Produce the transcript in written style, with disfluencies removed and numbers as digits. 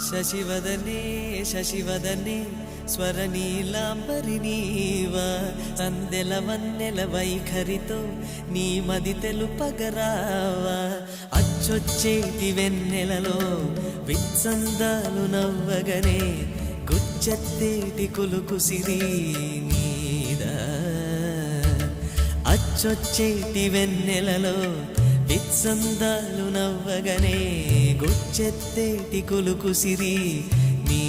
శశివదనే శశివదనే స్వరనీలాంబరి నీవా సందెల వన్నెల వైఖరితో నీ మది తెలుపగరావా అచ్చొచ్చేటి వెన్నెలలో విత్సందాలు నవ్వగనే గుచ్చెత్తేటి కులుకు సిరి నీదా అచ్చొచ్చేటి వెన్నెలలో విత్సందాలు నవ్వగనే గుచ్చెత్తేటి కులుకు సిరి నీ